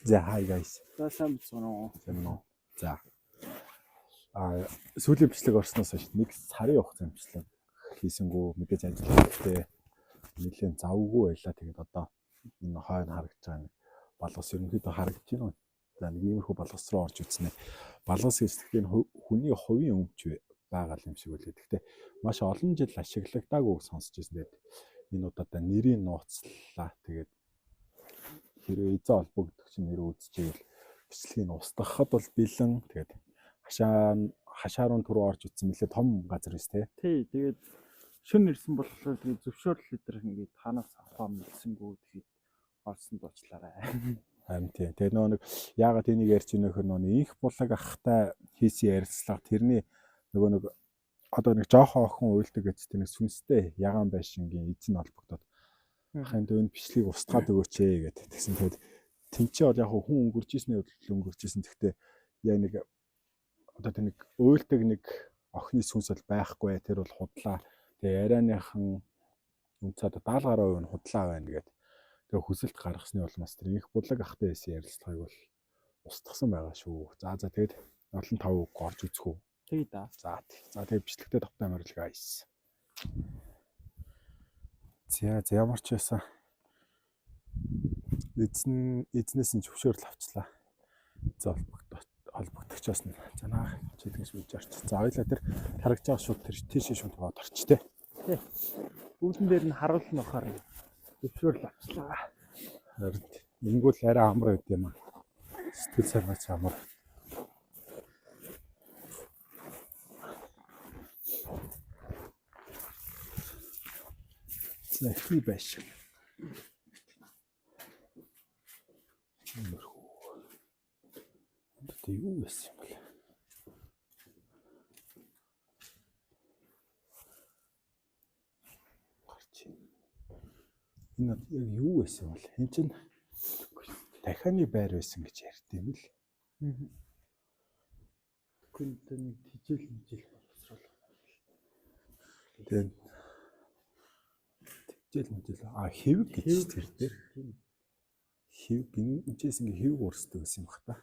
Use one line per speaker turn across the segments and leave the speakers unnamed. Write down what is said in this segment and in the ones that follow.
За hi guys.
За сайн байна уу?
За. Сүүлийн бичлэг орсноос хойш нэг сарын хугацаанд бичлэг хийсэнгүү мэдээж ажилладаг. Нэлээд завгүй байлаа. Тэгээд одоо энэ хойно харагдаж байгаа нэг балгас ерөнхийдөө харагдаж байна. За нэг иймэрхүү балгас руу орж үзснэ. Балгас хэсэгтээ хүний хувийн өмч байгаа юм шиг үлээ. Гэхдээ маш олон жил ашиглагдаагүй сонсч ирсэн. Тэгээд энэ удаа нэрийг нууцлаа. Тэгээд хэрвээ эзэн холбогдох чинь нэр үзчихвэл бичлэгийг устгахад бол бэлэн. Тэгээд хашаарун түрүү орж утсан мөлий том газар эс тий.
Тэгээд шин ирсэн болохоор тэгээд зөвшөөрөл өдр ингээд танаас авахаа мэлсэнгүү тэгээд орсон дуучлаарай.
Харин тий. Тэгээд нөгөө нэг яагаад энийг ярьжийнэхэр нөгөө инх булаг ахтай хийсэн ярилцлага тэрний нөгөө нэг одоо нэг жоохон охин уйлдаг гэж тэр нэг сүнстэй ягаан байшингийн эзэн холбогдоод ахын энэ бичлэгийг устгаад өгөөч ээ гэдэг. Тэгсэн тэгээд тэнцээ бол яг хүн өнгөрч ирсний хөдөл өнгөрч ирсэн. Гэхдээ яг нэг одоо тэр нэг уйлдаг нэг охины сүнс бол байхгүй. Тэр бол худлаа. Тэгээ ярианыхан үнцээ 70% нь худлаа байна гэдэг. Тэгээ хүсэлт гаргасны улмаас тэр их булаг ахтай байсан ярилцлагыг бол устгасан байгаа шүү. За тэгээд олон тав орж үзэх үү.
Тэгээ да.
За тэгээд бичлэгтээ тавтай морил guys. За ямар ч байсан эзнээс нь зөвшөөрөл авчлаа. За холбогдогчоос нь занаа чийдгээс үж орч. За хоёлаа тэр харагдж байгаа шууд тэр тийшээ шууд бод орчтэй.
Тий. Үүдэн дээр нь харуулна бахаар зөвшөөрөл авчлаа.
Харин ингүүл арай амар байд юм аа. Сэтгэл санаач амар. Хий байшин. Энд юу байсан юм бэ? Энэ яг юу байсан бол энэ чинь дахианы байр байсан гэж ярьд юм л.
Күнтэн тижэл боловсруулах.
Тэгээд тижэл хэвэг гэж тэр дээр. Хэвэг энэчээс ингээ хэвэг уурсдаг гэсэн юм бах та.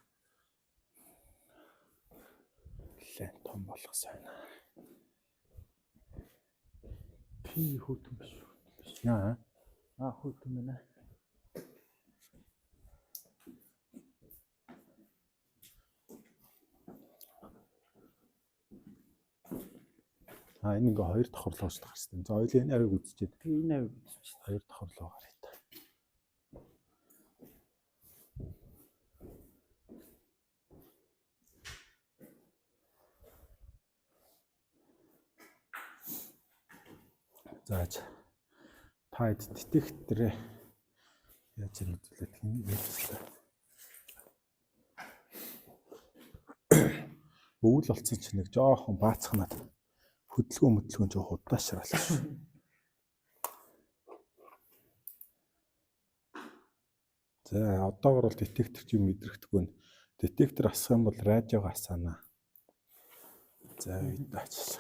Лэн том болох сайна.
Пи хөтөн биш. Хөтөн мэнэ.
Энэ ингээ хоёр давхарлоо уучлах хэрэгтэй. За хоёул энэ авиг үзчихэд.
Энэ авиг үзчихсэн.
Хоёр давхарлоо гараа та. За та детекторээ яаж үзүүлээд хин хэлсэн. Өвөл болцсон чинь нэг жоохон баацхнаад хөдөлгөөн жоох удаашралаа шүү. За одоогор бол детектор чи мэдрэхдэггүй нь детектор асах юм бол радиог асаана. За идаач.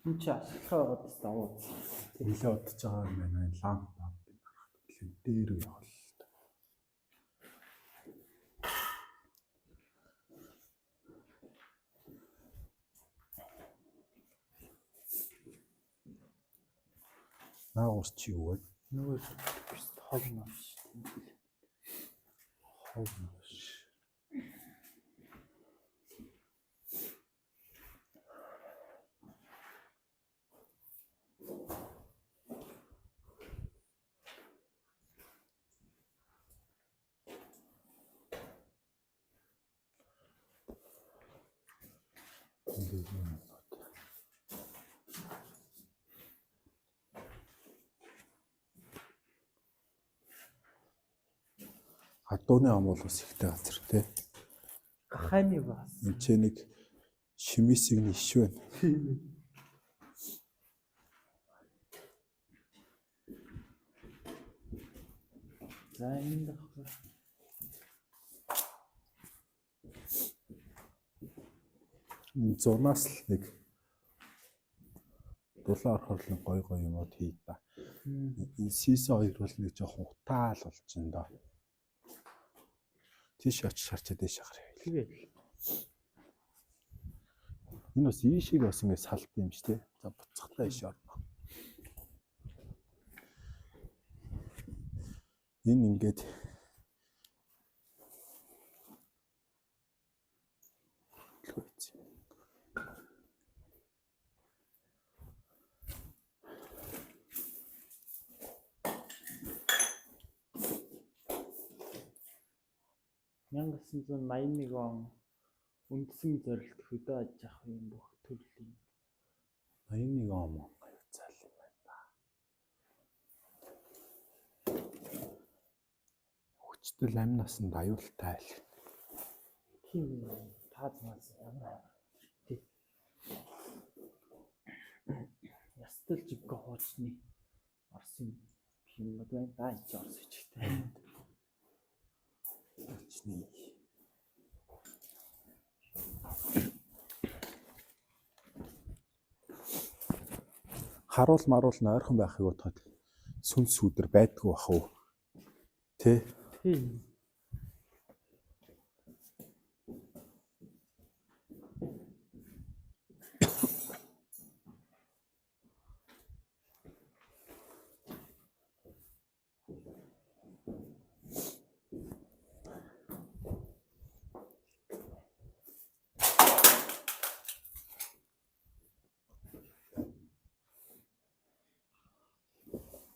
Энд чи асуултаа байгаа давуу.
Нилээ удаж байгаа юм байна. Ламп дээр үү явал. Наагуус чи юу вэ?
Нөгөө хогноос.
Хадууны ам бол бас ихтэй газар тий.
Гахайны бас.
Энд ч нэг шимисийн иш байна.
За энэ давхар.
Зунаас л нэг дулаан орхорлон гой юмуд хий та. Энэ сисэн хоёр бол нэг жоохон утаал болж байна да. Тийш очиж харчаад дэш харъя.
Тэгээд
Энэ бас ийшийг бас ингэ салт юм шүү дээ. За буцахтаа иш орно. Энэ ингээд
$1981 он үндсэн зорилт хөдөө аж ахуйн бүх төрлийн
81 он аюуцаал юм байна да. Хүчтэй амь насанд аюултай л.
тийм таазмаас ямар тий. Ястал жигко хоочны Орсын юм байна да энэ ч Орс хичтэй.
Очны. Харуул маруул нойрхон байхыг бодоход сүнс өдөр байдгүй бах уу? Тэ?
Тийм.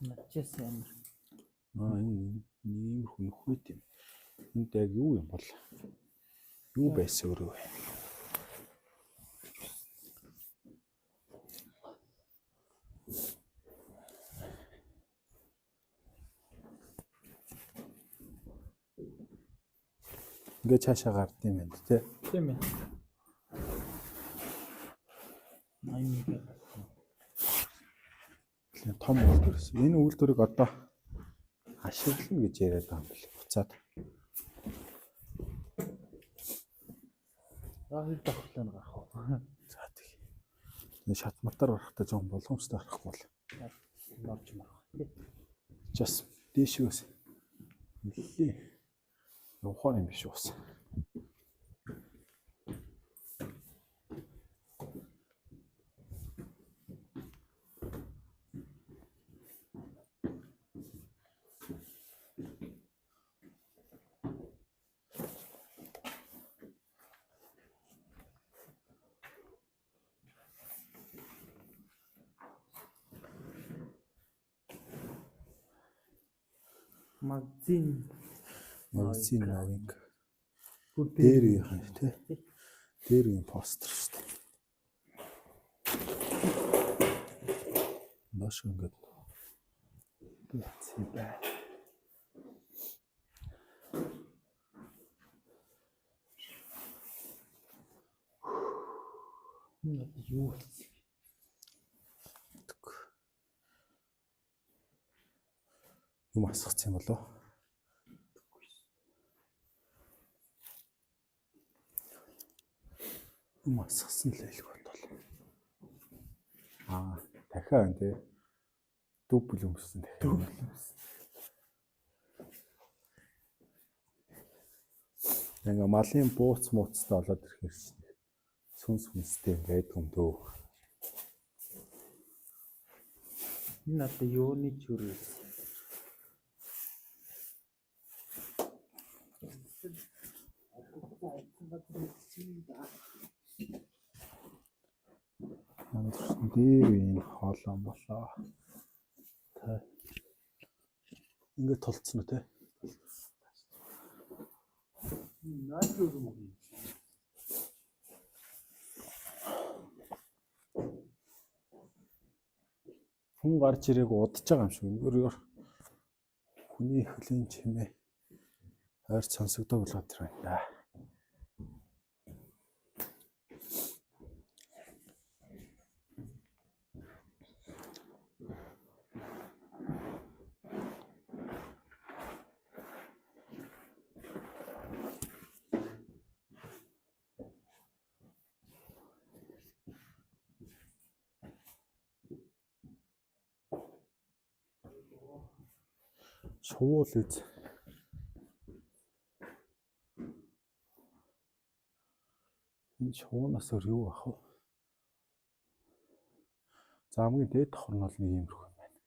Начаас амар.
Энэ ийм хүнхвэт юм. Энд яг юу юм бол? Юу байсан өөрөө? Ингээ цаашаа гард юм байна тий.
Тийм ээ. Аймаг.
Том үйлдвэрс. Энэ үйлдвэрийг одоо ашиглана гэж яриад байгаа юм бэл. Буцаад.
Хоёр давхлаа гарах уу?
За тий. Энэ шат матар гарахтаа жоон боломжтой гарахгүй бол.
Норч марах тий.
Just дээшээс нэлээ. Ухаан юм биш уус. Магазин новинг. Дээр юм тий. Дээр юм постэр шүү дээ. Маш ингээд гүцээ бай.
Юу
юм асгацсан юм болоо. Юм асгасан л байлгүй бол. Дахиад энэ дубль өмссөн дахиад. Ингээ малын бууц мууцтай болоод ирэхээр сүнс хүнстэй байдаг юм дөө.
Энэ одоо юуны чүрээс
дээр энэ хоолон болоо. Та ингээд толцсон уу те? Хүн гарч ирээг удаж байгаа юм шиг өөрөөр хүний хөлийн чимээ ойр сонсогдоо болгоод байна да. Шуул үз. Энэ шуунаас өөр юу ах вэ? За хамгийн дээд давхар нь бол нэг иймэрхүү юм байна.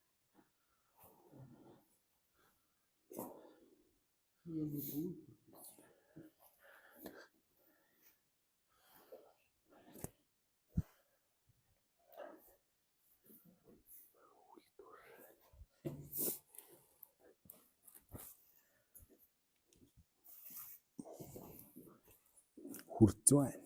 Хүрц байна.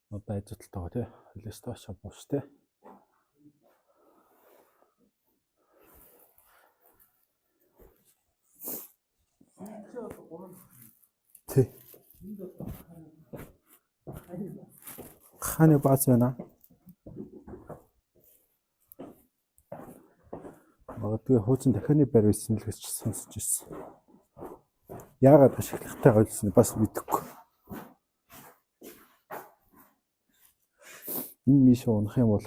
Одоо ажилталтайгаа тий. Хөлөөс тоош бууш тий. Тий. Ханы бац байна. Магадгүй хуучин дахианы байр байсан л гэж сонсож ирсэн. Яагаад ашиглахтай ойлсон бас мэдэхгүй. Энэ миш унах юм бол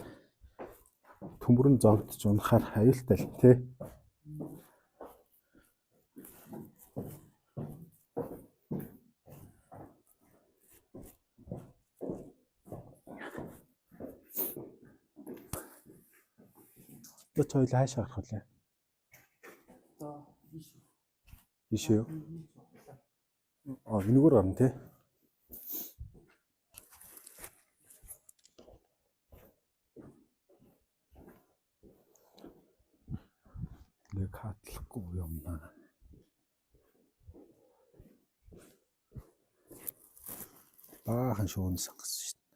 төмөрн зогдож унахаар аюултай л тий. Одоо ч хоёул хаашаа гарах вэ? Иш юу? Энэгээр гарна тий. Нэг хатлахгүй юм аа. Баахан шуун сангасан шүү дээ.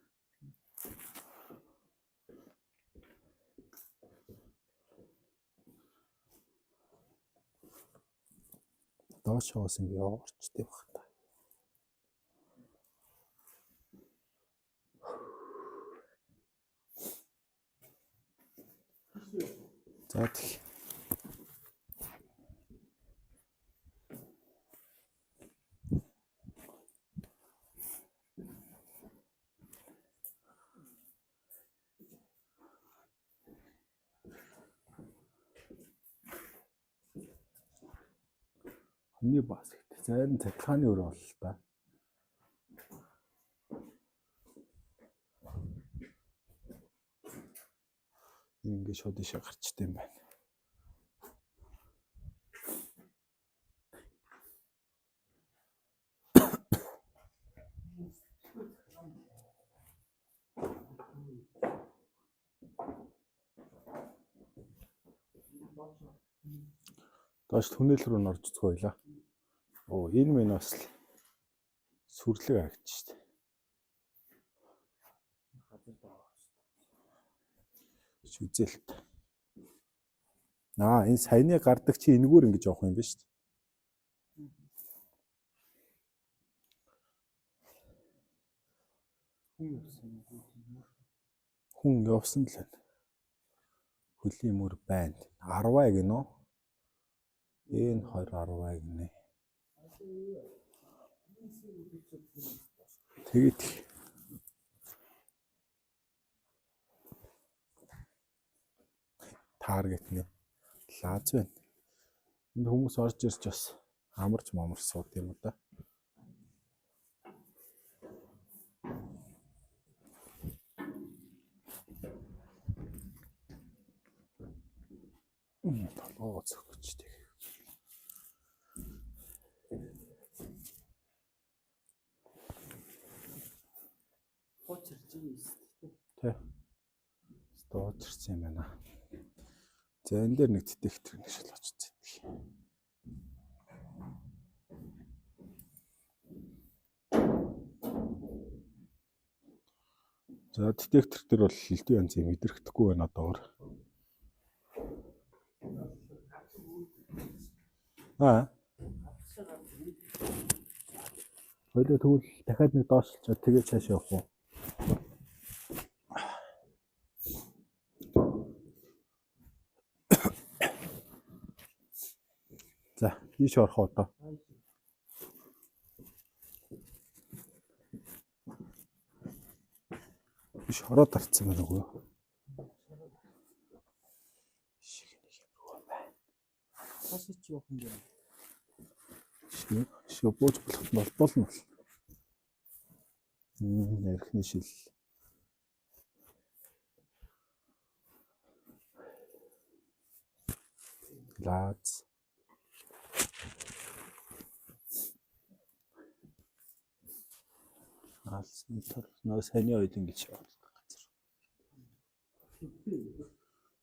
Доош хоос ингэ яваарчтэй баг та. За тэг. Хоньны бас гэдэг. Зайрын цахилгааны өр бол л та. Ингээ шууд ишээ гарчтай юм байна. Доош түнэл рүү н орж үзэх байлаа. Энэ минь бас л сүрлэг агч шүү дээ. Үзэлт. Энэ саяны гардаг чи энэгээр ингэж явах юм биш үү? Хүн явсан л байна. Хөлийн мөр байна. 10 гинөө. Энэ 20 гинэ. Тэгээд таргет нэ лааз байна. Энд хүмүүс орж ирж бас амарч мамарч сууд юм да. Толгоо цогчтэй. Тэ. Стоочрсан юм байна. За энэ дээр нэг детектор нэг шалгаж үзье. За детектор дээр бол хилдэг янз юм мэдрэхдэггүй байна одоо өөр. Хоёул тэгвэл дахиад нэг доошлж тэгээ цааш явах уу? За, ийш орох одоо. Биш ороод тарцсан байна уу? Шиг нэг юм руу байна.
Хасч явах юм байна.
Шиг бууж болох болно. Ярихны шил. Лаац. Алсын төр нөө саний үед ингэж явах газар.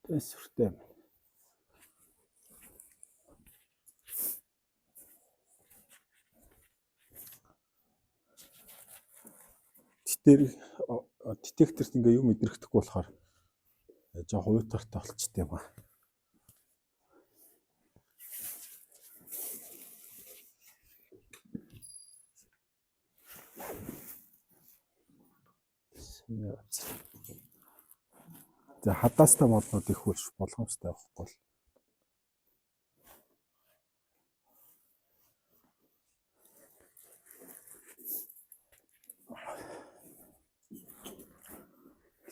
Тэсвэртэй юм. Детекторт ингээ юм мэдрэхдэггүй болохоор жоо хуйтартай болчихдээ юм аа. За хадаастай моднууд их хурш болгоомжтой байхгүй бол.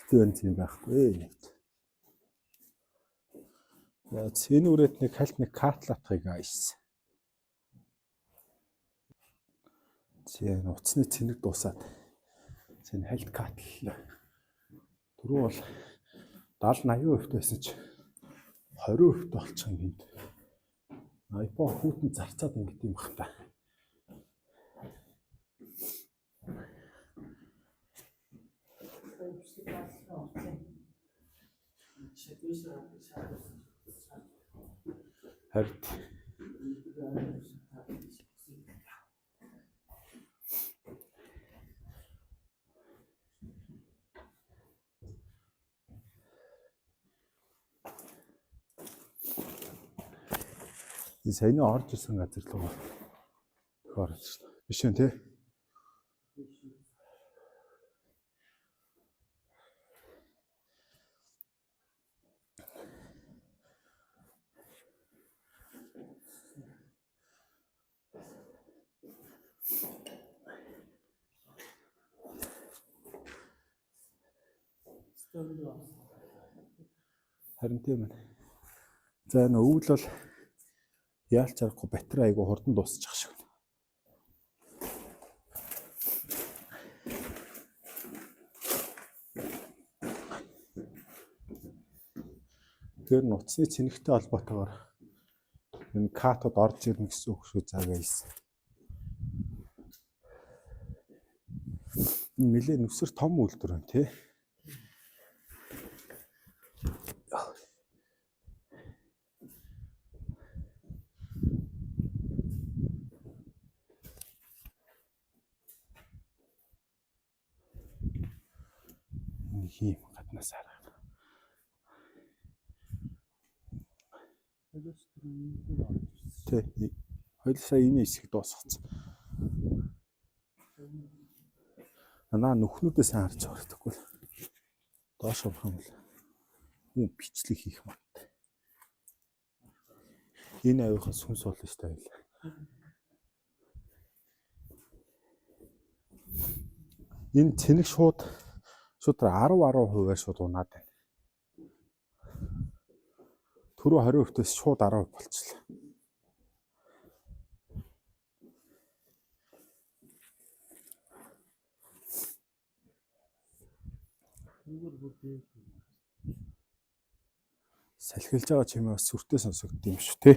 Тэгвэл юм байхгүй. За энэ үрээд нэг хальт нэг катлатхыг айс. Зэн уцсны цэнэг дуусаад. Зэн хальт катллаа. Түрүү бол 70-80% байсан ч 20% болчихсон юм. iPhone хүүтэн зарцаад ингэдэм юм бах та. Харт. Сайн орж ирсэн газар руу орж ирсэн. Биш үү те? Харин тийм ээ. За энэ өвөл бол яалч аргагүй батарей айгу хурдан дуусчих шиг. Тэр нуцны цэнэгтэй холбоотойгоор энэ катод орж ирнэ гэсэн үг шүү цагаас. Нилээ нүсэр том үйлдвэр байна тий. Ийм гаднаас хараа. Тэ. Хоёулаа энэ хэсэг дуусгацсан. Анаа нүхнүүдээ сайн харж байгаа хэрэггүй. Доош авах юм бол хүн бичлэг хийх мат. Энэ авихаас сүнс болно шүү дээ. Энэ цэнэг шууд 10% шууд унаад байна. Түрүү 20%-ээс шууд 10% болчихлоо. Салхилж байгаа чимээ бас сүртэй сонсогдсон юм шүү те.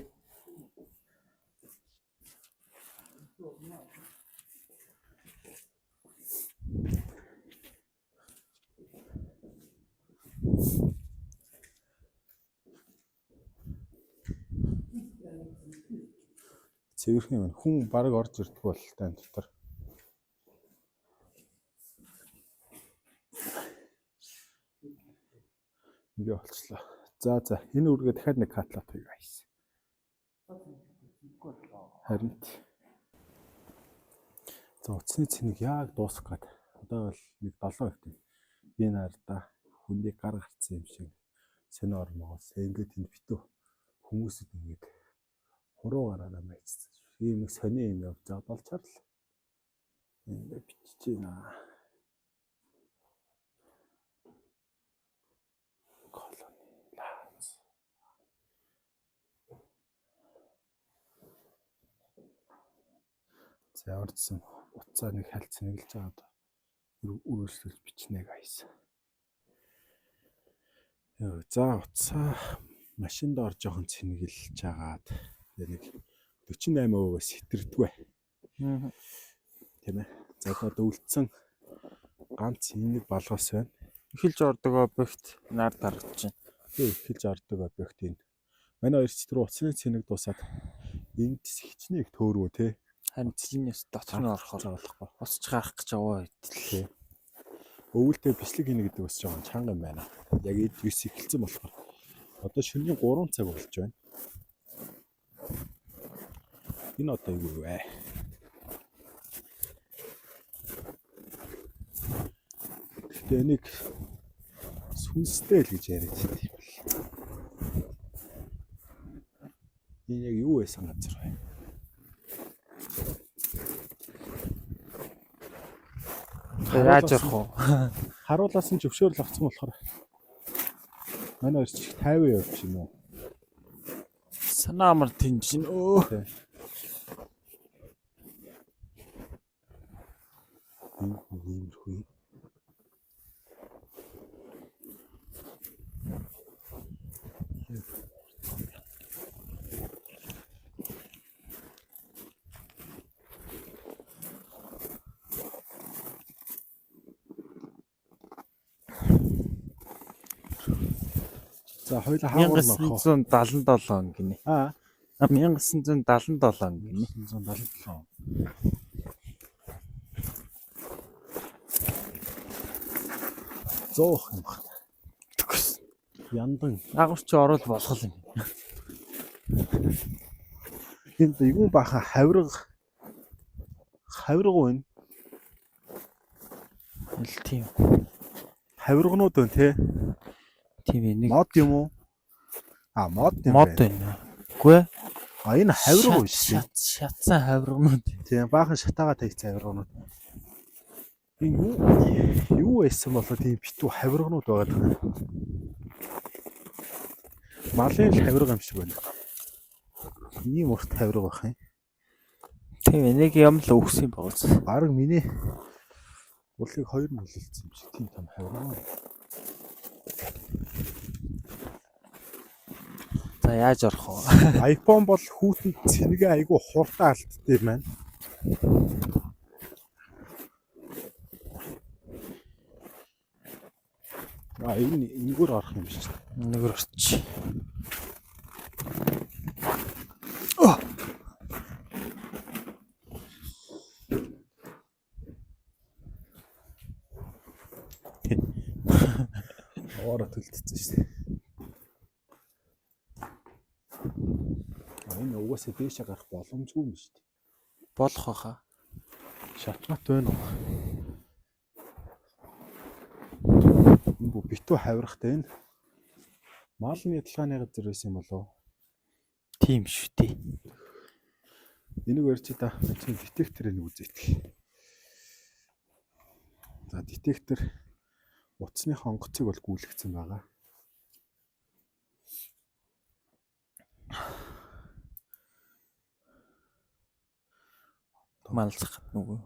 Цэвэрхэн юм. Хүн бараг орж ирдэг бол тань дотор. Ингээ болчлоо. За энэ үргээ дахиад нэг катлат хийе guys. Харин за уцсны цэнийг яг дуусгах гээд одоо бол нэг 7%. Энэ арда хүнийг гар гарцсан юм шиг сонио ормоос ингээд энэ битүү хүмүүсэд ингээд хуруу гараараа майцсан. Ийм нэг сони юм явж байгаа болчоор л ингээд бичиж байна. За ямарчсан утсаа нэг хальц нэглэж байгаа үргэлжлүүлж бичнэ guys. За утсаа машинд орж жоохон цэнгэлж агаад нэг 48%-аас хэтэрдэггүй. Тийм ээ. За одоо үлдсэн ганц энэ нэг балгаас байна.
Эхэлж ордог объект нар дарагдаж байна.
Тэгээ эхэлж ордог объект энэ. Манай хоёр ч тэр утасны цэнийг дуусаад энд хичнээн их төөрөө те.
Харин цэнээс дотор нь орохоор болохгүй. Усч гарах гэж яваа
тий. Өвөлдөө бичлэг хийнэ гэдэг бас жоохон чанга юм байна. Яг эд вис эхэлсэн болохоор одоо шөнийн 3 цаг болж байна. Энэ одоо юу вэ? Гэхдээ энийг сүнстэй л гэж яриад байна юм бол. Энэ яг юу байсан газар вэ?
яаж ярих вэ?
Харуулаас нь зөвшөөрөл авсан болохоор манай хоёр ч 50 явж байна уу?
Санаа амар тэнжин өө.
Иймэрхүү. За хоёулаа хаагур нөх.
1977 он гинэ. 1977 он гинэ.
1977. Зоох юм байна. Яндан
Агуурч орол болох юм.
энд юу баха хавирга байна.
Ил тийм.
Хавиргнууд байна те.
Тийм ээ нэг
мод юм уу? Мод юм
мод байна. Үгүй ээ.
Энэ хавирга уу шүү.
Шатсан хавиргнууд.
Тийм баахан шатаага тавьсан хавиргнууд. Энэ юу байсан болоо тийм битүү хавиргнууд байгаа. Малын хавирга юм шиг байна. Ийм урт хавирга байх юм.
Тийм ээ нэг юм л өгсөн байгаас.
Бараг миний уулыг 2 нөлөөлсөн юм шиг тийм том хавирга.
За яаж орох вэ?
iPhone бол хүүтэнд цэнгээ айгүй хурдан алддаг юм байна. Энэ энэгээр орох юм шиг.
Нэгээр орч.
Ороо төлтсөн шүү дээ. Энэ угаасаа дээшээ гарах боломжгүй юм шүү дээ.
Болох байхаа.
Шатмат байна уу? Энэ битүү хавиргатай энэ. Малны ялгааны газар байсан юм болов?
Тийм шүү дээ.
Энийг өрч та чинь детекторыг үзээдэг. За детектор утасны хонгоцыг бол гүйлгцэн байгаа.
Малцах нүгөө.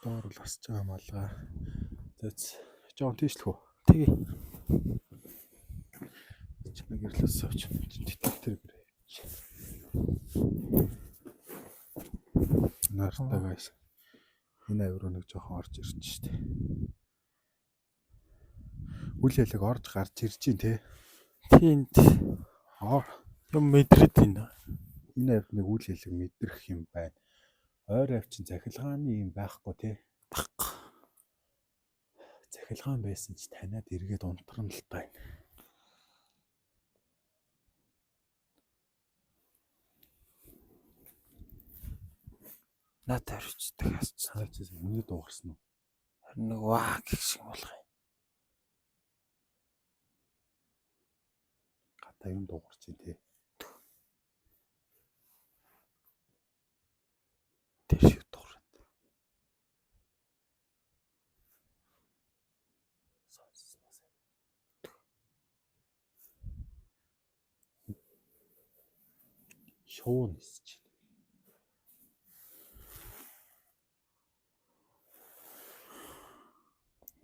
Доор л басж байгаа малгай. Зэц жоон тийшлэх үү?
Тэгээ.
Чамайг ирлээс сууч. Детектор гэрээ. Нартай гайс. Энэ авир нэг жоохон орж ирж штэ. Үл хэлэг орж гарч ирж гин те.
Тиймд. Юм мэдрэд байна.
Энэ авир нэг үл хэлэг мэдрэх юм байна. Ойр авчин захилгааны юм байхгүй те.
Баггүй.
Захилгаан байсан ч танаад эргээд унтран л таа.
Наад харьцдаг хасцаа.
Миний дуугарсан уу?
Харин нэг ваа гэх шиг болох юм.
Гата юм дуугарч дээ те.
Тэр шиг дуугараад.
Шоу нисч.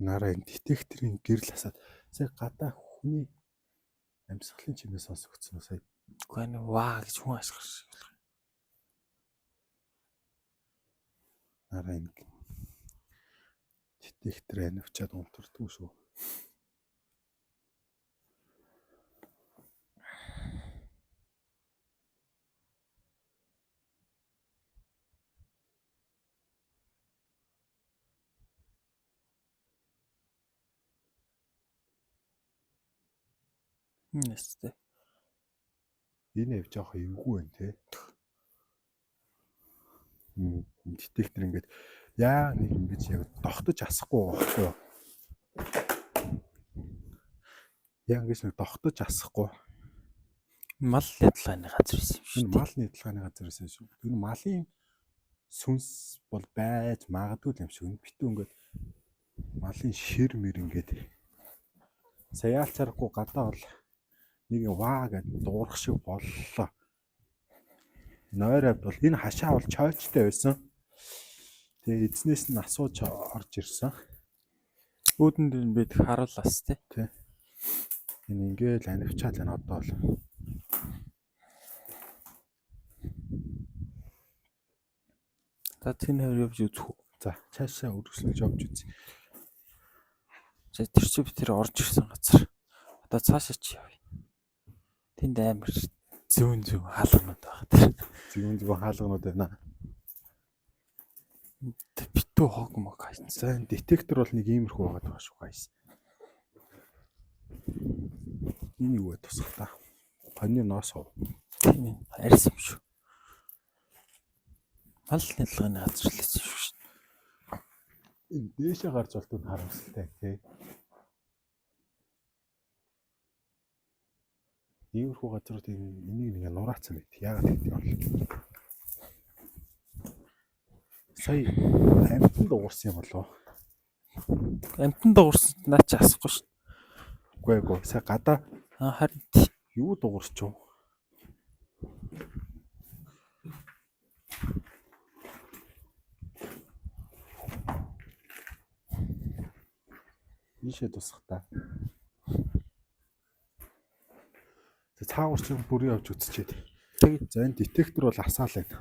нараа энэ детекторын гэрэл хасаад сая гадаа хүний амьсгалын чимээ сонсогдсон уу сая?
Үгүй нэг ваа гэж хүн ашиглах шиг.
Нараа энэ детектор анивчаад унтардгүй шүү.
Нэстэй.
Энэ явж байгаа эвгүй байна те. Детектор ингээд яа нэг ингэж яг тогтож асахгүй байхгүй юу? Яа ингэж нэг тогтож асахгүй.
Мал ядлагын газар байсан юм шүү.
Энэ малны ядлагын газар байсан шүү. Энэ малын сүнс бол байж магадгүй юм шиг. Битүү ингээд малын шир мэр ингээд саяалцарахгүй гадаа бол нэг ваа гэдэг дуурах шиг боллоо. Нойроо бол энэ хашаа бол чойчтой байсан. Тэгээ эзнээс нь асууж орж ирсэн.
Үүдэн дээр нь бид харуулаас тий.
Энэ ингээл анивчаад байна одоо бол.
За тэр хоёр явж үзэх үү?
За цаашаа үргэлжлүүлж явж үзье.
За тэр чи би тэр орж ирсэн газар. Одоо цаашаа чи явъя. Тэнд амар зүүн хаалганууд байгаа тэр.
Зүүн хаалганууд байна.
Битүү хог мог хайсан.
За энэ детектор бол нэг иймэрхүү байгаа шүү гайс. Энэ юу вэ тусах та? Хоньны ноос хов.
Тийм ээ. Арьс юм шүү. Мал ядлагын газар л байсан шүү.
Энэ дээшээ гарч болтууд харамсалтай тий. Иймэрхүү газрууд энийг нэг нураацсан байт. Яагаад гэдэг юм бол сая амтан дуурсан юм болов.
Амтан дуурсан наа чи асахгүй шүү.
Үгүй сая гадаа
Харин
юу дуурч юу? Ийшээ тусах та. Цаагаар чи бүрийн явж үзчихэд.
тэгээд
За энэ детектор бол асаал байна.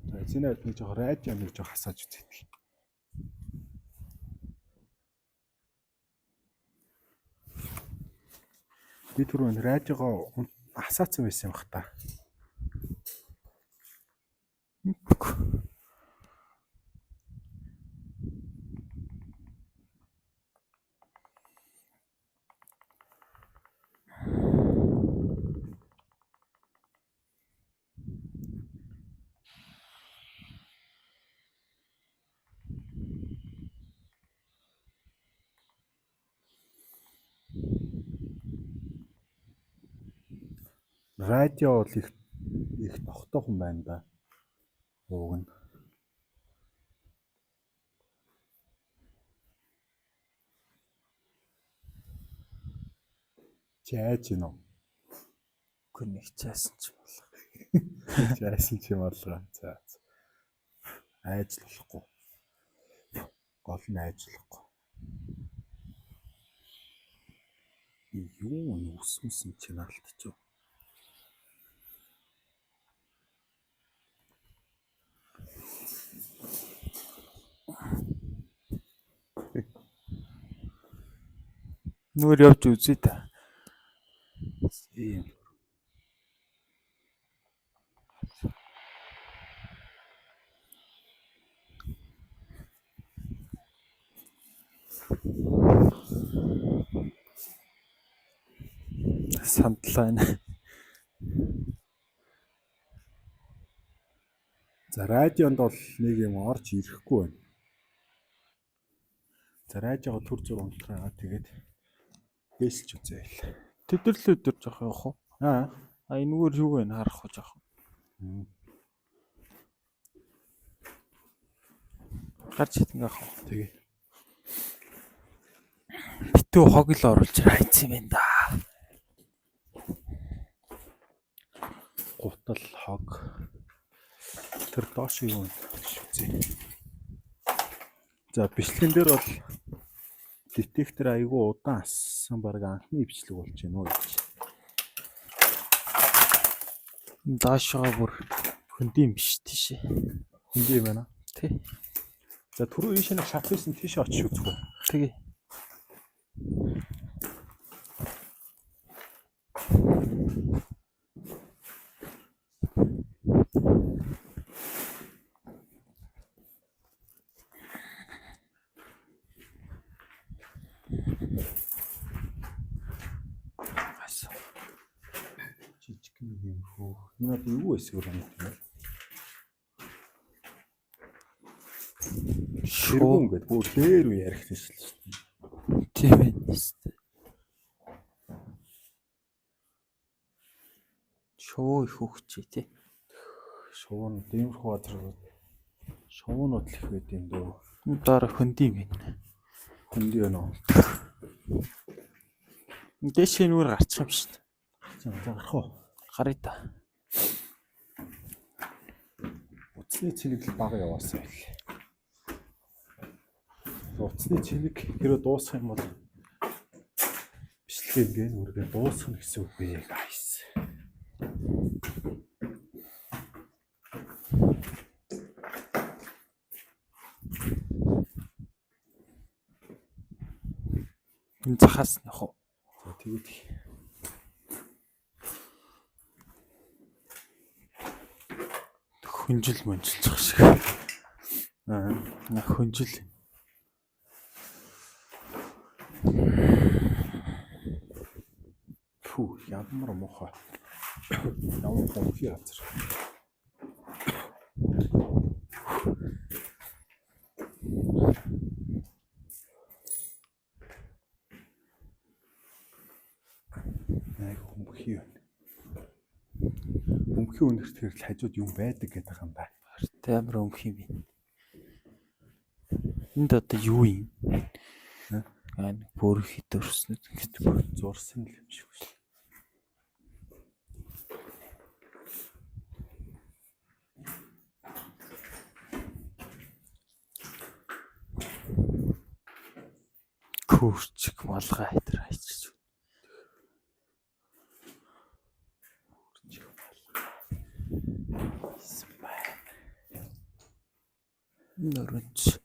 За зинээд нэг жоо радио нэг жоо хасааж үзье. Би түрүүн радиогоо асаацсан байсан юм бах та. Радио бол их тогтоохон байна да. Ууг нь. Чаач нөө.
үгүй нэг чаасан ч болоо.
Чаасан ч юм болоо. За. Айжлахгүй. Гол нь айжлахгүй. Юу нүсмсэн чинь алдчих.
Нүр явж үзье та.
Ийм.
Сандлаа байна.
За радионд бол нэг юм орж ирэхгүй байна. За радиогоо төр зур унтраагаа тэгээд бэлж үзээл.
Тэдэрлээ өдөр жоох явах уу?
Аа.
Энэгээр юу вэ харах уу жоох. Гарч идэх яах вэ?
Тэгээ.
Битүү хог л оруулж хайцсан юм байна да.
Гутал хог. Тэр доош юу вэ? Үзье. За бичлэгэн дээр бол детектор айгүй удаан ассан баг анхны бичлэг болж байна уу гэж.
Даашгаа бүр хөндөм биш тийшээ.
Хөндөй юм байна.
Тий.
За түрүү ийш нэг шат хийсэн тийш очиж үзэх үү.
Тэгээ.
Жижиг нэг юм хөө. Энэ одоо юу эсгэр юм бэ? Ширгүүн гэдэг бүр дээр үе ярих гэсэн шүү дээ.
Тийм ээ. Шоо их хөвчээ тий.
Шуун дэмэрхүү газар шуунууд л их байд юм дөө.
Дараа хөндөм байна.
Хөндөй нөө.
Дэшээ нүр гарчих юм шүү дээ.
За гарах уу?
Гарыг та.
Утасны цэник л бага яваасан байл. Утасны цэник хэрэг дуусах юм бол бичлэгээ ингээ нүргээ дуусгах гэсэн үг бэ guys.
Энэ захаас нөх уу.
За тэгээд
хүнжил мөнжилчих шиг. На хүнжил.
фу ямар муухай. Ямар хонхи газар. Яг хонхи байна. Хонхи өнөрт хэрэг хажууд юм байдаг гэдэг юм да.
Амар өнгөх юм байна. Энд одоо юу юм? Бүр хитөрснөд ингэж
Зурсан л юм шиг байна.
Күрчиг малгай хайтар хайчих. Нөрөнч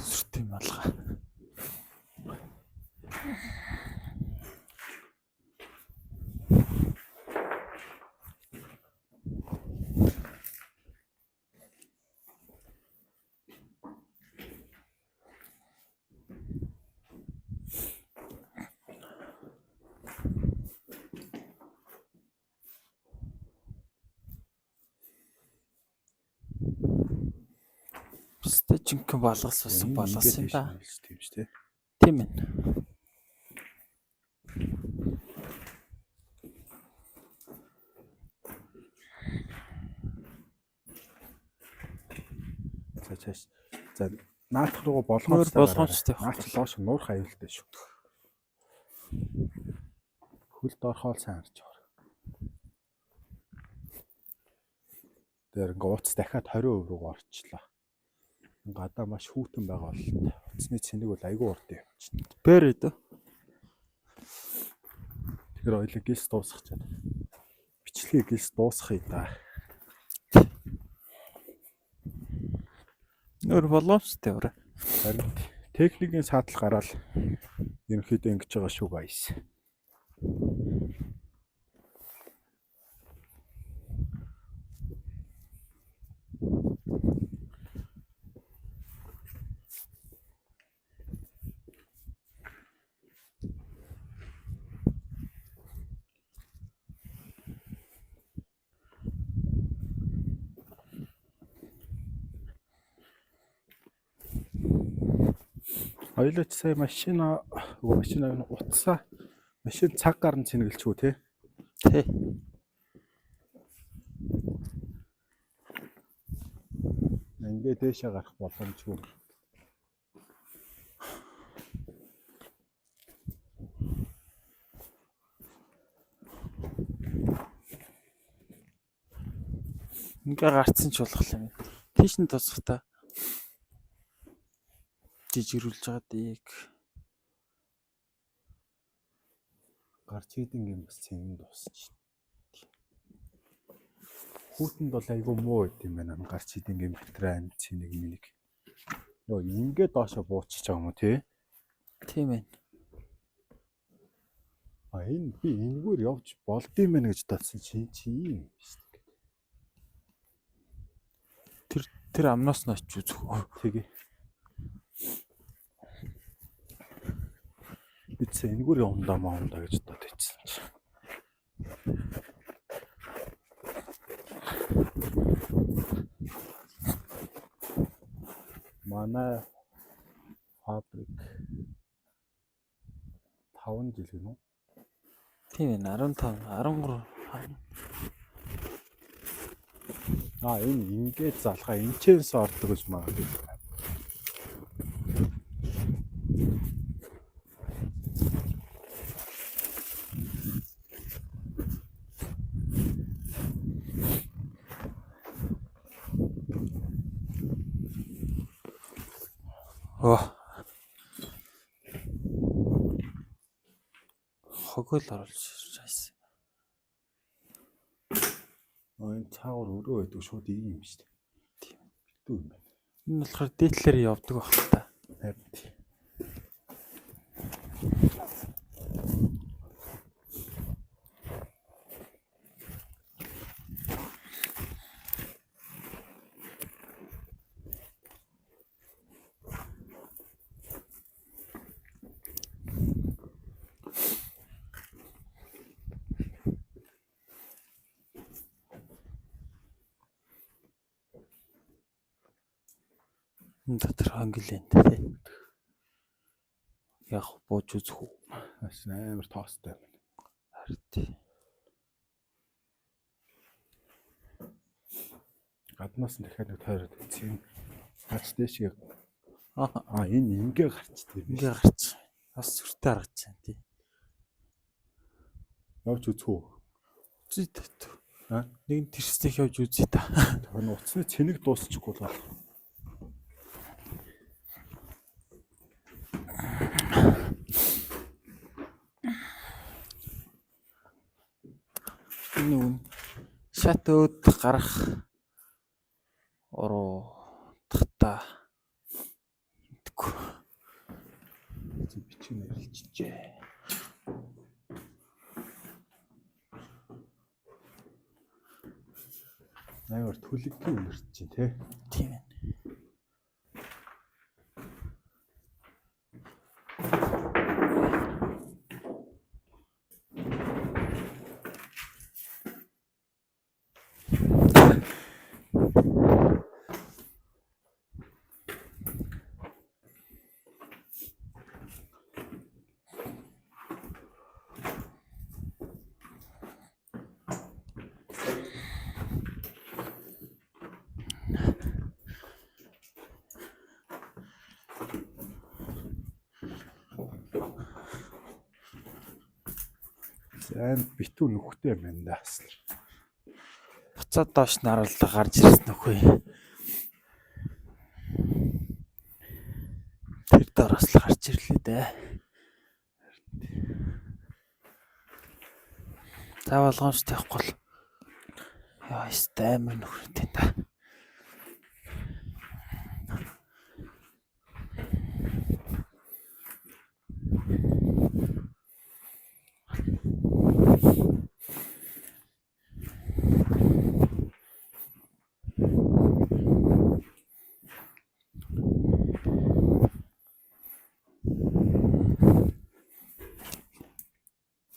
сүртэй малгай. Бистэ жинхэнэ балгасан балгасан да.
Тийм шүү дээ.
Тийм ээ.
За наадах руу болгоомжтой. Наач лоош нуурах аюултай шүү. Хөлд орхоол сайн харж байгаа. Тэр ингээ уц дахиад 20% руу орчлоо. Гадаа маш хүүтэн байгаа бол утасны цэник бол айгүй урд явчихна.
Бэр өдөө.
Тэр ойлог гэлс дуусгачаад. Бичлэгийг гэлс дуусгахыг да.
Нөр боломжтой өөр.
Харин техникийн саатал гараад ерөнхийдөө ингэж байгаа шүү guys. Ойлооч сая машина утсаа машин цаг гарan цэнгэлчгүй те.
Тэ.
Ингээ дээшээ гарах боломжгүй.
Ингээ гарцсан ч болох юм. Тийш нь тусах та. Жижигрүүлж байгаа дийг.
Гарч идэг юм бас цэнгэн дуусч. Хүүтэнд бол айгүй муу байт юм байна. Гарч идэг юм материал цэнийг минийг. Нөө ингээд доошо буучиж байгаа юм уу тий?
Тийм ээ.
Энэ би энэгээр явж болдсон мэн гэж татсан чи юм шүү дээ.
Тэр амнаас нь очиж үзэх үү?
Тэгээ. Би ч энэгээр явандаа маамдаа гэж бодож байсан чи. Манай фабрик 5 жил гэнэ үү?
Тийм ээ 15 13
Энэ ингээд залхаа энчээс ордог гэж магадгүй.
хогол оруулж шайсан.
Энэ цаагаар өрөө байдаг шууд ийм юм шүү дээ. Тийм. Битүү юм байна.
Энэ болохоор дээдлэр явдаг байх та.
Харин.
Энэ дотор англиэнд тий. Яг бууж үзэх үү?
Бас амар тоостой юм.
Харин.
Гаднаас нь дахиад нэг тойроод үзье. Хац дэшээ. Энэ ингээ гарчдаг.
Ингээ гарч. Бас сүртэй харагдаж байна тий.
Явж үзэх үү?
Үзье та. Нэг тэрснэх явж үзье та.
Тэр уцны цэник дуусчихгүй бол.
Нүн шатууд гарах ороо тахта мэдгүй
бичиг нэрлэлчжээ. Амар түлэггийн өмөрч чинь тий.
Тийм ээ.
Сайн битүү нүхтэй юм байна да асал.
Буцаад доош наруулга гарч ирсэн үгүй. Тэр доороос л гарч ирлээ дээ. За болгоомжтой явахгүй л. Яа, амар нөхөртэй та.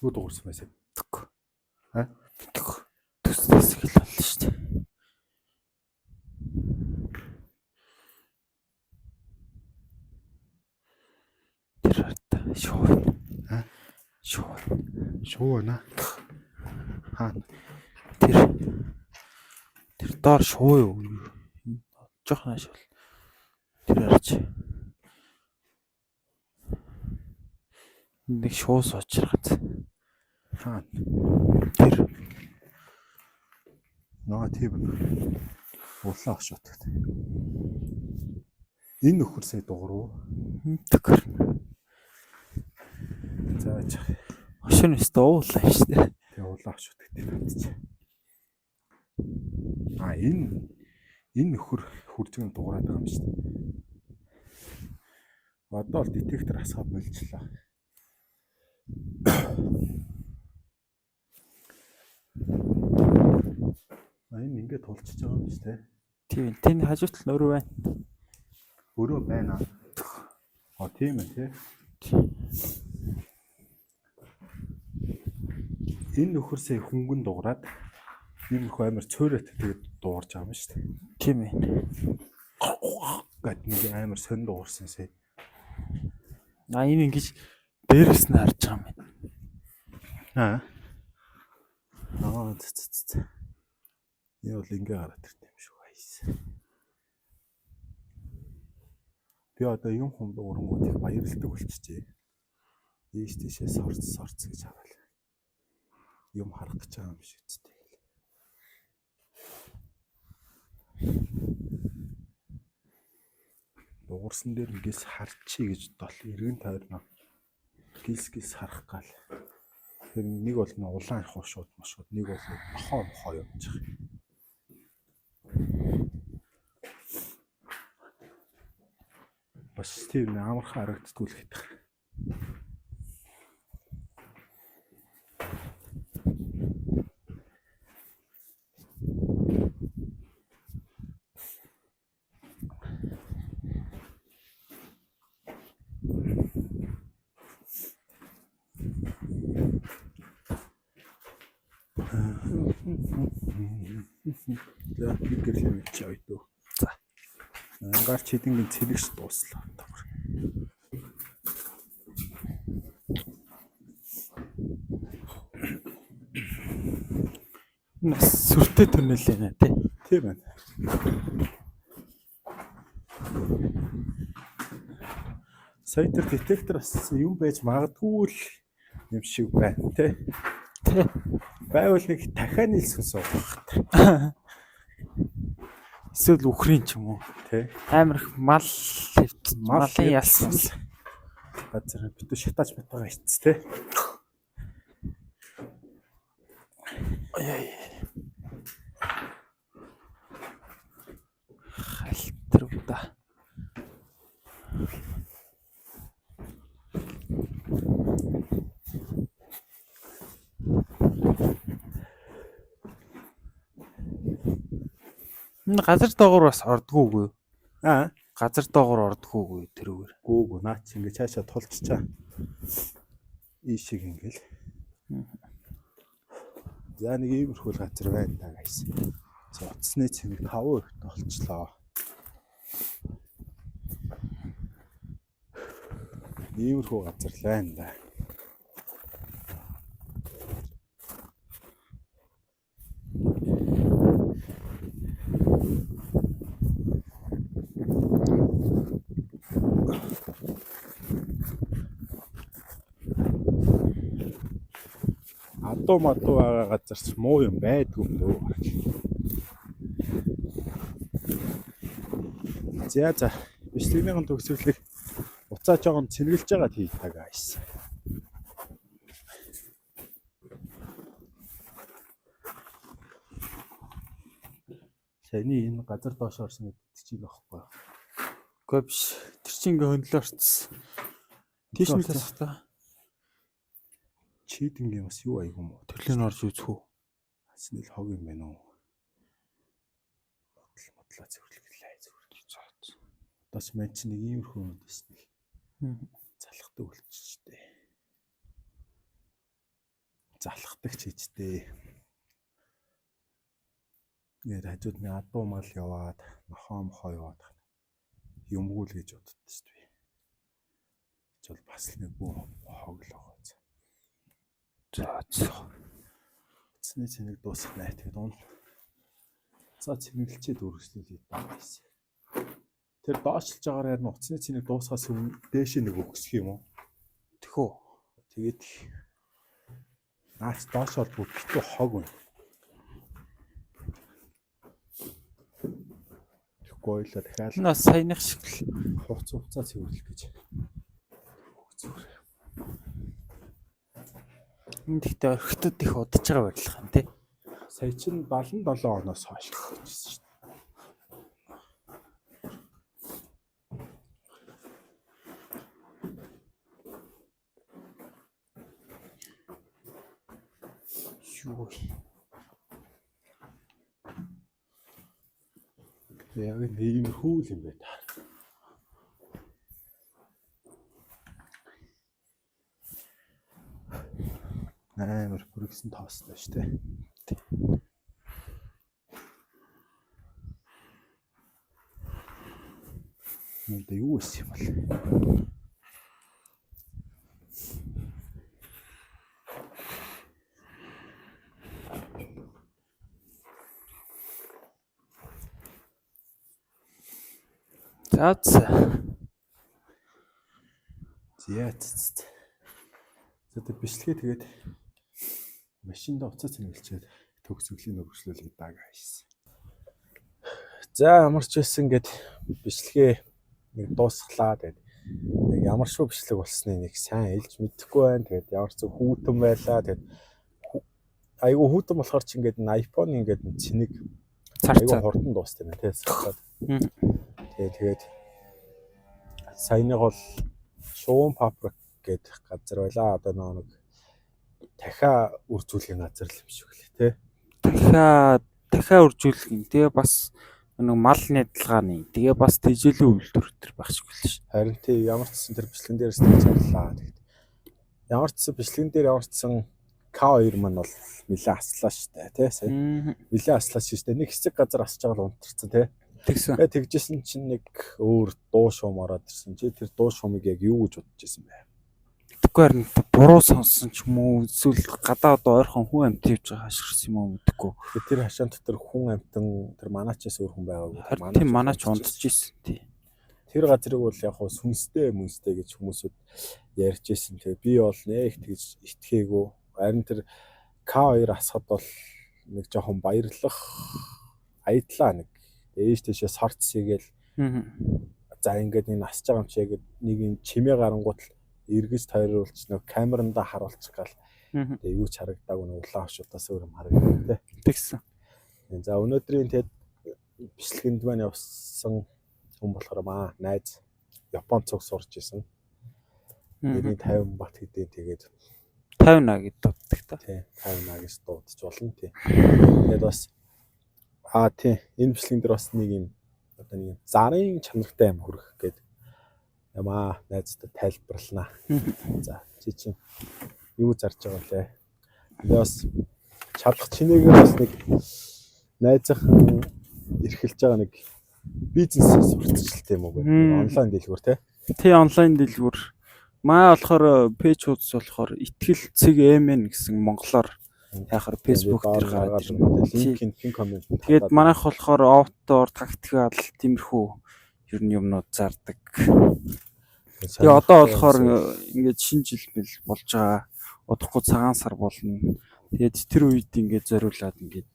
Юу дуурсан байсан?
Төс хэл болно шүү дээ. Тэр харта шоу.
Шоу наа.
Тэр доор шоу юу? Жохон ашиг. Тэр харч. Нэг шоу сочрахад.
Тэр Наа тийм үү. Улаан хошот. Энэ нөхөр сая дууруу.
Төгөр.
За яа.
Хошин өстө уулаа шүү дээ.
Тэгээ улаан хошот гэдэг надчих. Энэ нөхөр хурцгийн дуурайд байгаа юм шүү дээ. Одоо л детектор асгаа болжлаа. Энэ ингээд тулчиж байгаа юм шүү дээ.
Тийм тэний хажуутал нь өөрөө байна.
Өөрөө байна. Тийм ээ тий. Энэ нөхөр сая хөнгөн дуурайд иймэрхүү амар цөөрөт тэгээд дуурж байгаа юм шүү дээ.
Тийм ээ.
Гэт нэг амар сонь дуурсан сая.
Энэ ингэж дээрээс нь харж байгаа юм байна.
Энэ бол ингээ гараад ирт юм шүү гайс. Би одоо юм хүнд урангууд их баярлдаг болчихжээ. Ийш тийшээ сорц гэж хараал. Юм харах гэж байгаа юм шиг үстэй. Дуурсан дээр ингээс харчий гэж дол эргэн тойрно. Гис харах гал. Тэр нэг бол н улаан хошууд машууд, нэг бол нохоо явж байгаа. Бас тийм амархан харагддгүй л гэдэг. За би гэрлээ чи ойдоо.
За.
Ангаар чидэнгийн цэлэгч дууслаа.
Нас сүртэй төрнөлээ нэ тий.
Тийм байна. Сая тэр детектор бас юм байж магадгүй л юм шиг байна тий.
Тий.
Байвал нэг дахиад нийлсэн суух.
Эсвэл үхрийн ч юм уу
Тий.
амар их мал малын ялсан
газар битүү шатаач батгаа ицс тий.
халтар удаа. Газар доогоор бас ордгоогүй. Газар доогоор ордгоогүй тэрүүгээр.
Гүүг наач ингэ цаашаа тулччаа. Ийшиг ингээл. За нэг иймэрхүү газар байна да гайс. За утасны цэник 5% толчлоо. Иймэрхүү газар л байна да. Адуу мадуу байгаа газар ч муу юм байдгүй юм дөө. За бичлэгнийхэн төгсгөлийг уцааж байгаа нь цэнгэлж байгаа тий та гайс. Саяны энэ газар доош орсон гэдэг чинь байхгүй.
Үгүй биш. Тэр чинь ингээ хөндлөө орцсон. Тийш нь тасах та.
Чидэнгийн бас юу айгүй юм уу?
Төрлийн орж үзэх үү?
Асны л хог юм байна уу? Бодлоо зөвлөлээ зөвлөж. Одоо ч мэн чинь нэг иймэрхүү юм дэсний. Залхдаг болчихжээ. Залхдаг ч хийжтэй. Нэр хажууд нэг адуу мал яваад, нохоо мохоо яваад юмгүй л гэж боддоо шүү дээ. Ч бол бас л нэг бүү хог л байгаа. За. Утасны цэник дуусгана. Тэгээд он. За цэнгэлчээ дүрслүүлээ даа. Тэр доошлж байгаагаар нь утасны цэник дуусгаас өмнө дээшээ нэг өгсөх юм уу?
Тэхүү.
Тэгээд наач доошоор бүр битүү хог байна. ойлоо дахиад
Энэ бас саяных шиг л
хуцаа цэвэрлэх гэж. Зүгээр.
энэ гэхдээ орхитод их удаж байгаа барилга юм тий.
Сая чинь 77 оноос хойш хийжсэн шүү дээ.
Юу.
Яг иймэрхүү л юм байна. Амар бүргсэн тоостой шүү дээ. Энд юу исэн юм бол? Зяц. Зөв бичлэгээ тэгээд машинд уцаа цэмгэлчээд төгсгөлийн өргөжлүүлээд дагаа хийсэн. За ямар ч байсан гээд бичлэгээ нэг дуусглаа. Тэгээд нэг ямар шүү бичлэг болсныг нэг сайн хэлж мэдэхгүй байна. Тэгээд ямар ч хүүтэн байлаа. Тэгээд айгу хүүтэн болохоор ч ингээд iPhone ингээд цэник айгу хурдан дуустай байна тийм. Тэгээд саяны бол шуун паприк гэдэг газар байлаа. Одоо нэг дахиа үржүүлэх газар л юм шиг лээ тий. Дахиа үржүүлэх юм. Тэгээ бас нэг мал нэдэлгааны. Тэгээ бас тэжээлийн үйлдвэр төр байх шиг л ш. Харин тий ямар ч гэсэн тэр бичлэгэн дээрээс зарлаа. Тэгэд ямар ч гэсэн бичлэгэн дээр ямар ч гэсэн K2 маань бол нэлээ аслаа штэ тий. Сая нэлээ аслаа штэ. Нэг хэсэг газар асж байгаа л унтарсан тий. Тэгсэн. Тэгжсэн чинь нэг өөр дуу шуум ороод ирсэн. Чи тэр дуу шуумыг яг юу гэж бодож байсан бэ? Тэгэхгүй харин буруу сонссон ч юм уу эсвэл гадаа одоо ойрхон хүн амт хийж байгаа хашгирсан юм уу мэдэхгүй. Тэр хашаан дотор хүн амтан тэр манаачаас өөр хүн байгаагүй. Тийм манаач унтж ирсэн тий. Тэр газрыг бол яг хуу сүнстэй гэж хүмүүсүүд ярьж ирсэн. Тэгээ би бол нэг тэгж итгээгүй. Харин тэр K2 асахад бол нэг жоохон баярлах аядлаа нэг ээж тийшээ сорц хийгээл за ингээд энэ асж байгаа юм чи яг нэг юм чимээ гарангуут эргэж тойруулж нэг камеранда харуулчих гал тэгээ юу ч харагдаагүй нэг улаан хошуудаас өөр юм харагдав тэгсэн. За өнөөдрийн тэд бичлэгэнд маань явсан хүн болохоор маа найз Японд цуг сурч исэн. Тэрний 50 бат хэдээ тэгээд 50 гэж дууддаг та. Тий 50 гэж дуудаж болно тий. Тэгээд бас тий энэ бичлэгэн дээр бас нэг юм одоо нэг зарын чанартай юм хүрэх гэдэг ямаа найзтай тайлбарлана. За чи чинь юу зарж байгаа вэ? Тэгээ бас чадах чинээгээр бас нэг найзынхан эрхэлж байгаа нэг бизнес сурталчилт юм уу гэх онлайн дэлгүүр тий онлайн дэлгүүр маа болохоор пэйж хуудас болохоор итгэл цэг эмэн гэсэн монголоор яхаар Facebook дээр гараад линкийн пин коммент. Тэгээд манайх болохоор outdoor тактикал тиймэрхүү ер нь юмнууд зардаг. Тэгээ одоо болохоор ингээд шинэ жил бэл болж байгаа. Удахгүй цагаан сар болно. Тэгээд тэр үед ингээд зориулаад ингээд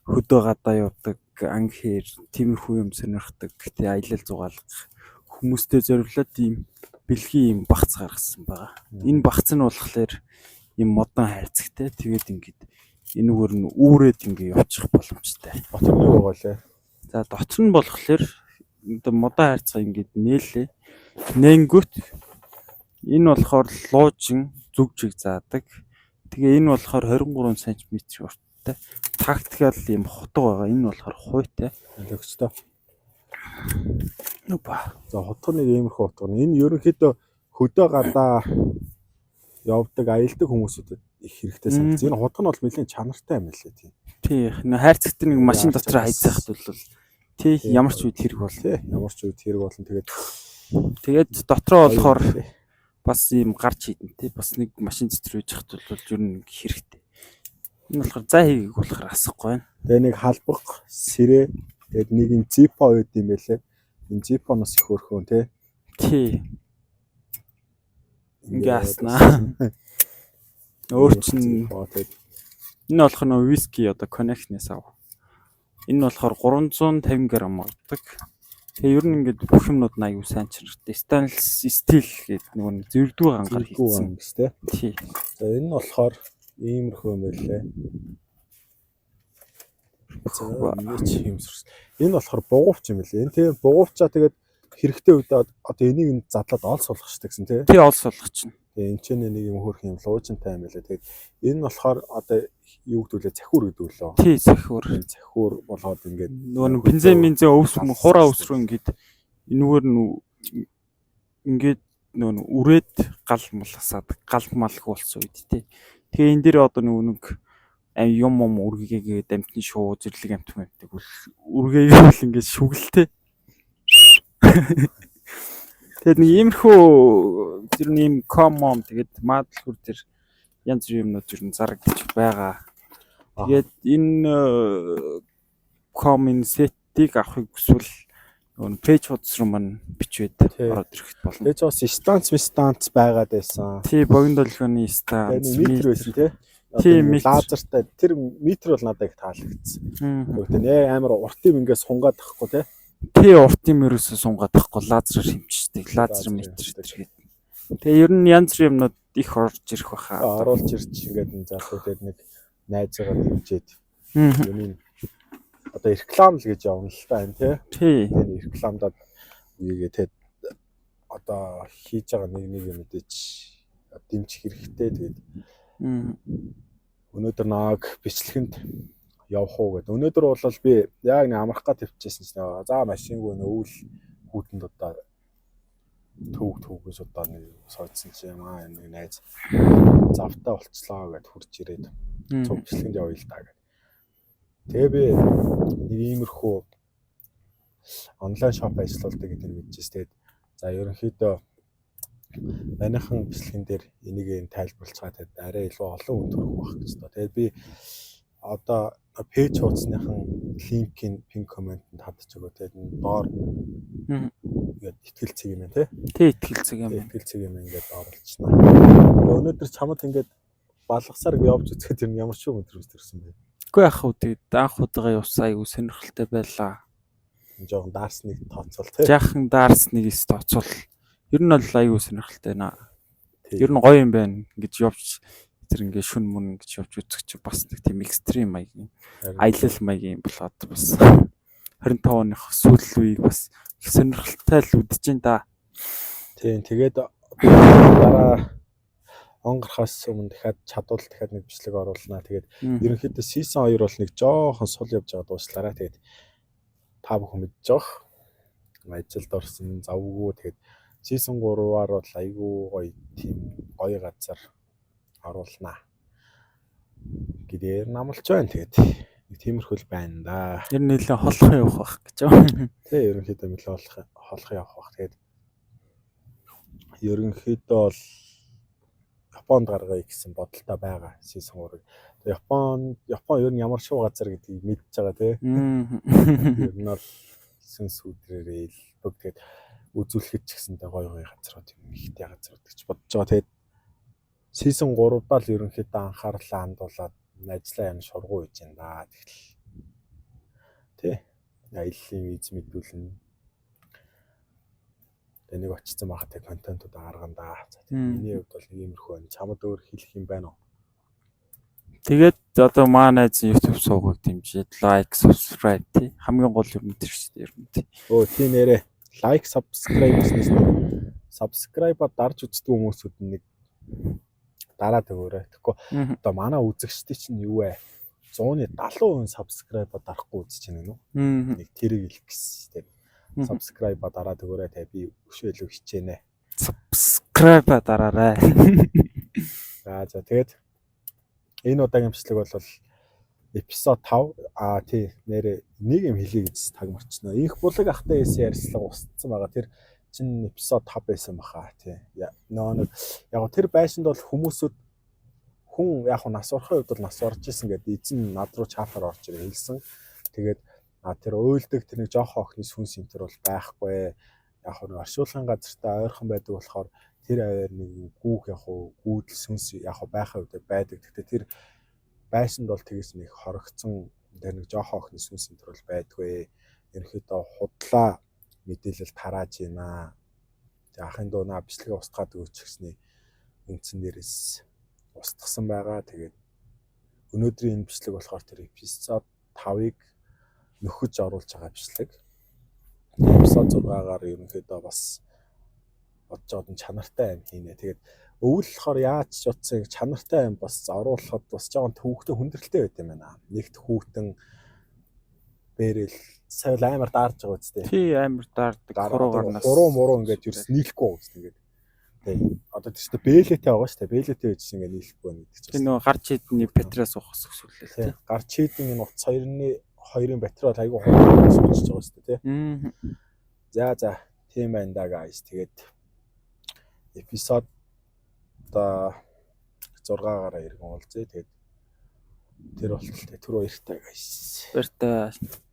хөдөө гадаа явдаг, ангээр тиймэрхүү юм сонирхдаг. Тэгээ аялал зугаалгах хүмүүстэй зориулаад ийм бэлгийн юм багц гаргасан байгаа. Энэ багц нь болохоор юм модон хайрцагтай. Тэгээд ингээд энэгээр нь үүрээд ингээд явчих боломжтой. Дотор нь юу байгаа лээ? За дотор нь болохоор одоо модон хайрцаг ингээд нээлээ. Нэнгүүт энэ болохоор луужин зүгжиг заадаг. Тэгээ энэ болохоор 23 см урттай. Тактикал юм хотго байгаа. Энэ болохоор хуйтай. Лөгчтэй. Нүба. За хотго нэг иймэрхүү хотго. Энэ ерөнхийдөө хөдөө гадаа явдаг аялдаг хүмүүсүүдэд их хэрэгтэй санагдаж. Энэ хотго нь бол нэлээд чанартай юм лээ тийм. Тий. Хайрцагтай нэг машин дотор хайцаахт бол тий ямар ч үед хэрэг бол тий. Ямар ч үед хэрэг болно. Тэгээд дотроо болохоор бас ийм гарч хийдэн тий. Бас нэг машин дотор үйж хахт бол ер нь хэрэгтэй. Энэ болохоор заа хийгийг болохоор асахгүй байна. Тэгээ нэг халбах сэрээ тэгээд нэг юм зипо үед юм байлээ. Энэ зипоноос их өрхөн тий. Тий. Ингээ аснаа. Өөр чинь энэ болох нь виски одоо коньякнээс ав. Энэ болохоор 350 г авдаг.
Тэгээ ер нь ингээд бүх юмнууд нь аюу сайн чанартай. Stainless steel гэдэг нөгөө нэг зэрэгдүү ангаар хийсэн.
Гэс тэ.
Тий.
За энэ нь болохоор иймэрхүү юм байлээ. За энэ болохоор бугуувч юм лээ. Энэ тийм бугуувчаа тэгээд хэрэгтэй үед одоо энийг нь задлаад ол суулгах штэ гэсэн тий.
Тий ол суулгах чинь.
Тэгээ энэ ч нэг юм хөөрх юм луужинтай юм байлээ. Тэгээд энэ нь болохоор одоо юу гэдүүлээ захиур гэдэг үлээ.
Тий захиур.
Захиур болгоод ингээд
нөгөө бензин өвсмөн хураа өвсрөө ингээд энүүгээр нь ингээд нөгөө үрээд гал малгасаад гал малх болсон үед тий. Тэгээ энэ дээр одоо нэг юм үргээгээд амтны шуу зэрлэг амтмаг үргээгээл ингээд шүглтэй. Тэгээд нэг иймэрхүү тэр нэм комом тэгээд маадалхүр тэр янз бүрийн юмнууд ер нь зарагдчих байгаа. Тэгээд энэ комын сеттийг авахыг хүсвэл нөгөө пэйж хуудас руу маань бичээд ороод ирэхэд болно.
Тэгээд бас станц байгаад байсан.
Тий, богино долгионы станц
метр байсан тий.
Тийм
лазертай тэр метр бол надад их таалагдсан. Тэгвэл нэ амар уртын ингээс сунгаад тахгүй тий.
Тий уртын ерөөсөө сунгаад тахгүй лазераар хэмждэг. Лазер метр гэдэг. Тэгээ ер нь янз бүрийн юмнууд их орж ирэх баха.
Оруулж ирж ингээд залхуудад нэг найзаагаа дэмжиж юм одоо реклам л гэж явна л та энэ тий. Энэ рекламдад үегээ тий одоо хийж байгаа нэг юм мэдээч дэмжих хэрэгтэй. Тэгээд өнөөдөр нааг бичлэгэнд явах уу гэдэг. Өнөөдөр бол би яг нэг амрах гад тавьчихсан чинь за машингүй өвөл хүүтэнд одоо төвгөөс одоо нэг сойдсон чи юм нэг найз завтаа болцлоо гэд хурж ирээд цуг бичлэгэнд явъя л та гэд. Тэгээ би нэг иймэрхүү онлайн шоп ажилладаг гэдэг нь мэдчихсэн. Тэгээд за ерөнхийдөө манайхан бичлэгэн дээр энийг тайлбарлацгаа тэгээд арай илүү олон хүн төрөх байх гэж байна. Тэгээд би одоо пэйж хуудасныхан линкийн пин комментэнд хадчих өгөө. Тэгээд доор ингээд ихтгэлцэг юм тий.
Тий ихтгэлцэг юм.
Ихтгэлцэг юм ингээд оруулчихна. Өнөөдөр чамд ингээд балгасаар явж үзэхэд юм ямар ч юм өдрөөс төрсөн бэ?
Үгүй яах вэ? Тэгээд анх удаага явсаа айгу сонирхолтой байлаа.
Жохон даарс нэг тооцоол тий.
Жаахан даарс нэг is тооцоол. Ер нь бол айгу сонирхолтой байна. Ер нь гоё юм байна гэж явж тэр ингээ шүн мөн гэж явж үзэх чи бас нэг тийм экстрим маягийн аялал маягийн болоод бас 25 оных сүүл үеийг бас их сонирхолтой л үдэж байна да.
Тийм тэгээд дараа онгорхоос өмнө дахиад чадвал дахиад нэг бичлэг оруулнаа. Тэгээд ерөнхийдөө season 2 бол нэг жоохон сул явж байгаа дууслаараа тэгээд та бүхэн мэдж байгаа. Ажилд орсон завгүй тэгээд season 3-аар бол айгүй гоё тийм гоё газар оруулнаа. Гэдээр намлж байна. Тэгээд нэг тиймэрхүүл байна да.
Ер нь нэлээд холхон явах байх гэж байна.
Тэ ерөнхийдөө нэлээд холхон явах байх. Тэгээд ерөнхийдөө бол Японд гаргая гэсэн бодолтой байгаа season 3-ыг. Япон ер нь ямар шоу газар гэдгийг мэдж байгаа тий. Ер нь бол сүнс үдрээрээ л бүгд үзүүлэхэд ч гэсэнтэй гоё газрууд юм ихтэй газрууд гэж бодож байгаа. Тэгээд season 3-даа л ерөнхийдөө анхаарлаа хандуулаад ажлаа юм шургуу хийж байна да. Тэгэл тий. Аяллаа виз мэдүүлнэ. Энийг очсон байхад тэг контентууд гаргана да. Миний хувьд бол нэг иймэрхүү байна. Чамд өөр хэлэх юм байна уу?
Тэгээд одоо манай YouTube суугыг дэмжиж лайк, subscribe тий. Хамгийн гол юм тэр шүү дээ ер нь тий.
Өө тий нэрэ лайк, subscribe гэснээс subscribe-а дарж үздэг хүмүүсүүд нэг дараад өгөөрэй. Тэгэхгүй одоо манай үзэгчдийн чинь юу вэ? 170% subscribe-а дарахгүй үзэж байна уу? Нэг тэрийг хэлэх гэсэн тий. Subscribe-а дараад өгөөрэй те би өшөөлөг хичээнэ.
Subscribe-а дараарай.
За тэгээд энэ удаагийн бичлэг бол эпизод 5 тий нэрээ нэг юм хэлье гэж таг марчна. Инх булаг ахтай эсэ ярьслага устсан байгаа. Тэр чинь эпизод 5 байсан баха тий. Нөө нэг яг тэр байшинд бол хүмүүсүүд хүн яг нас орохын үед бол нас орж исэн гэдэг эзэн над руу чатаар орж ирээ хэлсэн. Тэгээд тэр өөлдөг тэр нэг жоохон охины сүнс юм тэр бол байхгүй. Яг нэг оршуулгын газартаа ойрхон байдаг болохоор тэр аваар нэг гүүх яг гүүдэл сүнс яг байхаа үед байдаг. Гэхдээ тэр байшинд бол тэгээс нэг хорогцсон тэр нэг жоохон охины сүнс энэ төр бол байдгүй. Ерөнхийдөө худлаа мэдээлэл тарааж байна. Тэгээ ахын дуунаа бичлэгээ устгаад өгч гэсний үндсэн дээрээс устгасан байгаа. Тэгээд өнөөдрийн энэ бичлэг болохоор тэр эпизод 5-ыг нөхөж оруулж байгаа бичлэг. Эпизод 6-гаар ерөнхийдөө бас бодож байгаа нь чанартай аим хийнэ. Тэгээд өвөл болохоор яаж ч утсан чанартай аим бас оруулахад бас жоохон төвөгтэй хүндрэлтэй байт юм байна. Нэгт хүүтэн бэрэл соёл амар даарж байгаа үстэй.
Тий амар даардаг.
Хуруу муруу ингээд ерөөс нийлэхгүй үст ингээд. Тэгээ одоо тийчтэй бэлэтэй байгаа шүү дээ. Бэлэтэй байж ингээд нийлэхгүй байна гэдэг чинь.
Тэр нөгөө гарч идний Петраас ухах өсвөлээ тий.
Гарч идний энэ утас 2-ын батарей бол айгүй хурдан суулж байгаа шүү дээ тий. За тийм байна да guys. Тэгээд эпизод 6-аараа иргэн уулзъя. Тэгээд тэр болтол тэр баяртай guys.
Баяртай.